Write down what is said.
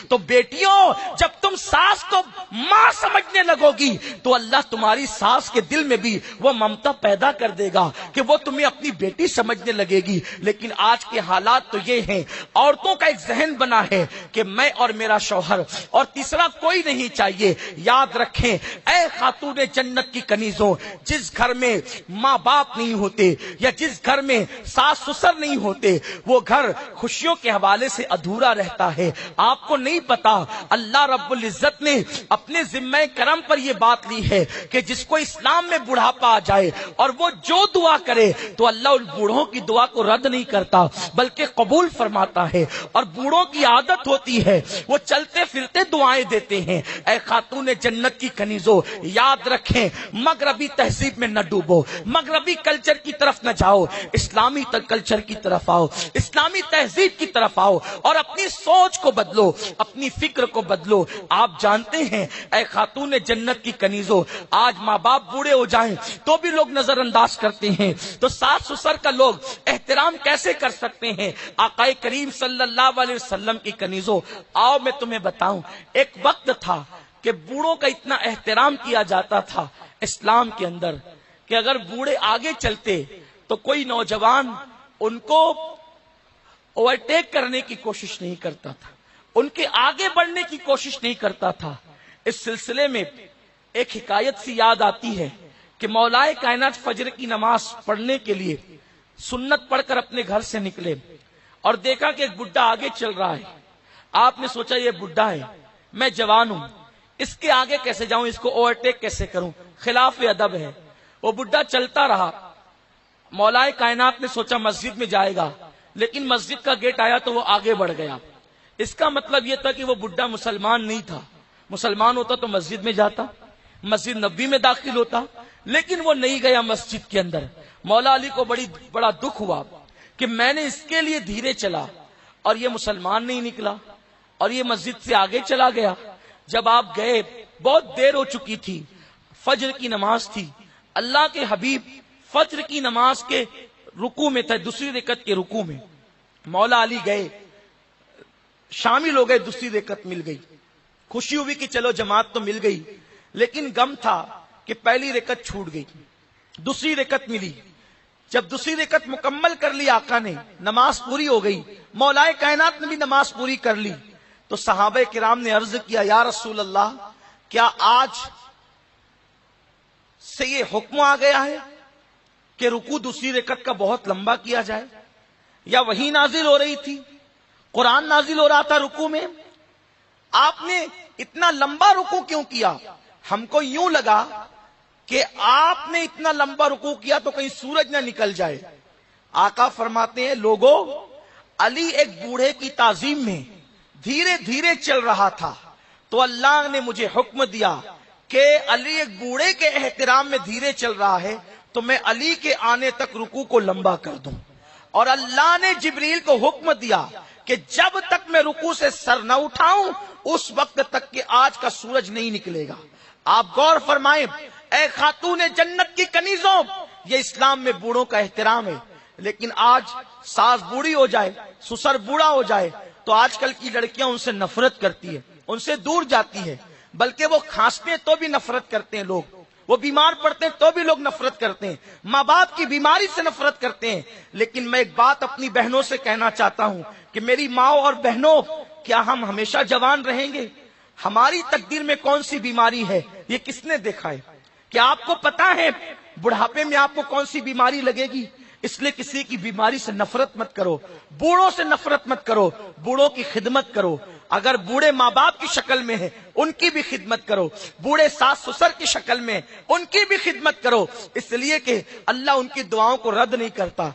تو بیٹیوں جب تم ساس کو ماں سمجھنے لگو گی تو اللہ تمہاری ساس کے دل میں بھی وہ ممتا پیدا کر دے گا کہ وہ تمہیں اپنی بیٹی سمجھنے لگے گی. لیکن آج کے حالات تو یہ ہیں, عورتوں کا ایک ذہن بنا ہے کہ میں اور میرا شوہر اور تیسرا کوئی نہیں چاہیے. یاد رکھیں اے خاتون جنت کی کنیزوں, جس گھر میں ماں باپ نہیں ہوتے یا جس گھر میں ساس سسر نہیں ہوتے وہ گھر خوشیوں کے حوالے سے ادھورا رہتا ہے. آپ کو نہیں پتا اللہ رب العزت نے اپنے ذمہ کرم پر یہ بات لی ہے کہ جس کو اسلام میں بڑھاپا آ جائے اور وہ جو دعا کرے تو اللہ ان بوڑھوں کی دعا کو رد نہیں کرتا بلکہ قبول فرماتا ہے. اور بوڑھوں کی عادت ہوتی ہے وہ چلتے پھرتے دعائیں دیتے ہیں. اے خاتون جنت کی کنیزوں یاد رکھیں مغربی تہذیب میں نہ ڈوبو, مغربی کلچر کی طرف نہ جاؤ, اسلامی کلچر کی طرف آؤ, اسلامی تہذیب کی طرف آؤ اور اپنی سوچ کو بدلو, اپنی فکر کو بدلو. آپ جانتے ہیں اے خاتون جنت کی کنیزوں آج ماں باپ بوڑھے ہو جائیں تو بھی لوگ نظر انداز کرتے ہیں, تو ساس سسر کا لوگ احترام کیسے کر سکتے ہیں؟ آقا کریم صلی اللہ علیہ وسلم کی کنیزوں آؤ میں تمہیں بتاؤں, ایک وقت تھا کہ بوڑھوں کا اتنا احترام کیا جاتا تھا اسلام کے اندر کہ اگر بوڑھے آگے چلتے تو کوئی نوجوان ان کو اوورٹیک کرنے کی کوشش نہیں کرتا تھا, ان کے آگے بڑھنے کی کوشش نہیں کرتا تھا. اس سلسلے میں ایک حکایت سی یاد آتی ہے کہ مولائے کائنات فجر کی نماز پڑھنے کے لیے سنت پڑھ کر اپنے گھر سے نکلے اور دیکھا کہ ایک بڈھا آگے چل رہا ہے. آپ نے سوچا یہ بڈھا ہے, میں جوان ہوں, اس کے آگے کیسے جاؤں, اس کو اوورٹیک کیسے کروں, خلاف ادب ہے. وہ بڈھا چلتا رہا. مولائے کائنات نے سوچا مسجد میں جائے گا, لیکن مسجد کا گیٹ آیا تو وہ آگے بڑھ گیا. اس کا مطلب یہ تھا کہ وہ بڈھا مسلمان نہیں تھا, مسلمان ہوتا تو مسجد میں جاتا, مسجد نبی میں داخل ہوتا, لیکن وہ نہیں گیا مسجد کے اندر. مولا علی کو بڑا دکھ ہوا کہ میں نے اس کے لیے دھیرے چلا اور یہ مسلمان نہیں نکلا اور یہ مسجد سے آگے چلا گیا. جب آپ گئے بہت دیر ہو چکی تھی, فجر کی نماز تھی. اللہ کے حبیب فجر کی نماز کے رکوع میں تھے, دوسری رکعت کے رکوع میں. مولا علی گئے, شامل ہو گئے, دوسری رکعت مل گئی, خوشی ہوئی کہ چلو جماعت تو مل گئی, لیکن غم تھا کہ پہلی رکعت چھوٹ گئی. دوسری رکعت ملی, جب دوسری رکعت مکمل کر لی آقا نے, نماز پوری ہو گئی, مولائے کائنات نے بھی نماز پوری کر لی, تو صحابہ کرام نے عرض کیا یا رسول اللہ کیا آج سے یہ حکم آ گیا ہے کہ رکوع دوسری رکعت کا بہت لمبا کیا جائے, یا وہی نازل ہو رہی تھی, قرآن نازل ہو رہا تھا رکوع میں, آپ نے اتنا لمبا رکوع کیوں کیا؟ ہم کو یوں لگا کہ آپ نے اتنا لمبا رکوع کیا تو کہیں سورج نہ نکل جائے. آقا فرماتے ہیں لوگوں, علی ایک بوڑھے کی تعظیم میں دھیرے دھیرے چل رہا تھا تو اللہ نے مجھے حکم دیا کہ علی ایک بوڑھے کے احترام میں دھیرے چل رہا ہے تو میں علی کے آنے تک رکوع کو لمبا کر دوں. اور اللہ نے جبریل کو حکم دیا کہ جب تک میں رکوع سے سر نہ اٹھاؤں اس وقت تک کہ آج کا سورج نہیں نکلے گا. آپ غور فرمائیں اے خاتون جنت کی کنیزوں, یہ اسلام میں بوڑھوں کا احترام ہے. لیکن آج ساس بوڑھی ہو جائے, سسر بوڑھا ہو جائے تو آج کل کی لڑکیاں ان سے نفرت کرتی ہے, ان سے دور جاتی ہے, بلکہ وہ کھانستے تو بھی نفرت کرتے ہیں لوگ, وہ بیمار پڑتے ہیں تو بھی لوگ نفرت کرتے ہیں, ماں باپ کی بیماری سے نفرت کرتے ہیں. لیکن میں ایک بات اپنی بہنوں سے کہنا چاہتا ہوں کہ میری ماں اور بہنوں, کیا ہم ہمیشہ جوان رہیں گے؟ ہماری تقدیر میں کون سی بیماری ہے یہ کس نے دیکھا ہے؟ کیا آپ کو پتا ہے بڑھاپے میں آپ کو کون سی بیماری لگے گی؟ اس لیے کسی کی بیماری سے نفرت مت کرو, بوڑھوں سے نفرت مت کرو, بوڑھوں کی خدمت کرو. اگر بوڑھے ماں باپ کی شکل میں ہیں ان کی بھی خدمت کرو, بوڑھے ساس سسر کی شکل میں ان کی بھی خدمت کرو, اس لیے کہ اللہ ان کی دعاؤں کو رد نہیں کرتا.